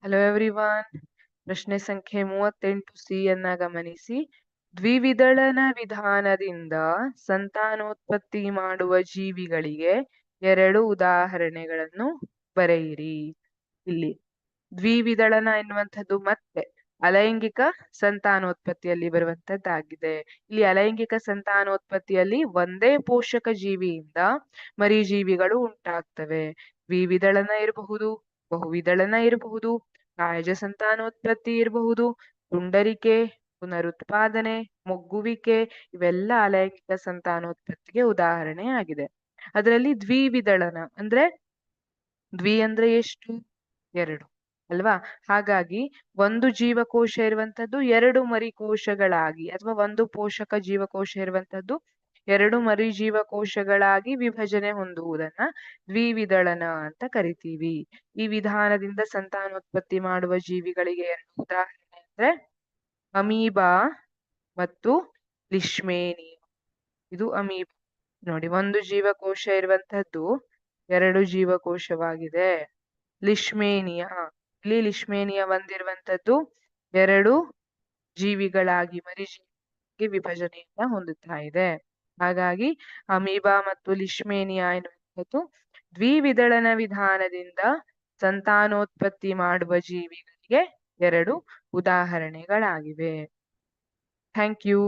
Hello everyone. ಪ್ರಶ್ನೆ ಸಂಖ್ಯೆ 38 C ಯನ್ನ ಗಮನಿಸಿ. ದ್ವಿವಿದಳನ ವಿಧಾನದಿಂದ ಸಂತಾನೋತ್ಪತ್ತಿ ಮಾಡುವ ಜೀವಿಗಳಿಗೆ 2 ಉದಾಹರಣೆಗಳನ್ನು ಬರೆಯಿರಿ. ಇಲ್ಲಿ ದ್ವಿವಿದಳನ ಎನ್ನುವಂಥದ್ದು ಮತ್ತೆ ಅಲೈಂಗಿಕ ಸಂತಾನೋತ್ಪತ್ತಿಯಲ್ಲಿ ಬರುವಂತದ್ದಾಗಿದೆ. ಇಲ್ಲಿ ಅಲೈಂಗಿಕ ಸಂತಾನೋತ್ಪತ್ತಿಯಲ್ಲಿ ಒಂದೇ ಪೋಷಕ ಜೀವಿಯಿಂದ ಮರಿಜೀವಿಗಳು ಉಂಟಾಗ್ತವೆ. ದ್ವಿವಿದಳನ ಇರಬಹುದು, ಬಹುವಿದಳನ ಇರಬಹುದು, ಕಾಯಜ ಸಂತಾನೋತ್ಪತ್ತಿ ಇರಬಹುದು, ತುಂಡರಿಕೆ, ಪುನರುತ್ಪಾದನೆ, ಮೊಗ್ಗುವಿಕೆ, ಇವೆಲ್ಲ ಅಲೈಂಗಿಕ ಸಂತಾನೋತ್ಪತ್ತಿಗೆ ಉದಾಹರಣೆ ಆಗಿದೆ. ಅದರಲ್ಲಿ ದ್ವಿವಿದಳನ ಅಂದ್ರೆ ದ್ವಿ ಅಂದ್ರೆ ಎಷ್ಟು? 2 ಅಲ್ವಾ? ಹಾಗಾಗಿ ಒಂದು ಜೀವಕೋಶ ಇರುವಂತದ್ದು 2 ಮರಿಕೋಶಗಳಾಗಿ, ಅಥವಾ ಒಂದು ಪೋಷಕ ಜೀವಕೋಶ ಇರುವಂತದ್ದು 2 ಮರಿ ಜೀವಕೋಶಗಳಾಗಿ ವಿಭಜನೆ ಹೊಂದುವುದನ್ನ ದ್ವಿವಿದಳನ ಅಂತ ಕರಿತೀವಿ. ಈ ವಿಧಾನದಿಂದ ಸಂತಾನೋತ್ಪತ್ತಿ ಮಾಡುವ ಜೀವಿಗಳಿಗೆ 2 ಉದಾಹರಣೆ ಅಂದ್ರೆ ಅಮೀಬಾ ಮತ್ತು ಲಿಶ್ಮೇನಿಯಾ. ಇದು ಅಮೀಬಾ ನೋಡಿ, ಒಂದು ಜೀವಕೋಶ ಇರುವಂತದ್ದು 2 ಜೀವಕೋಶವಾಗಿದೆ. ಲಿಶ್ಮೇನಿಯಾ, ಇಲ್ಲಿ ಲಿಶ್ಮೇನಿಯಾ ಒಂದಿರುವಂತದ್ದು 2 ಜೀವಿಗಳಾಗಿ ಮರಿಜೀವಿಗೆ ವಿಭಜನೆಯನ್ನ ಹೊಂದುತ್ತಾ ಇದೆ. ಹಾಗಾಗಿ ಅಮೀಬಾ ಮತ್ತು ಲಿಶ್ಮೇನಿಯಾ ಎನ್ನುವಂಥದ್ದು ದ್ವಿವಿದಳನ ವಿಧಾನದಿಂದ ಸಂತಾನೋತ್ಪತ್ತಿ ಮಾಡುವ ಜೀವಿಗಳಿಗೆ 2 ಉದಾಹರಣೆಗಳಾಗಿವೆ. Thank you.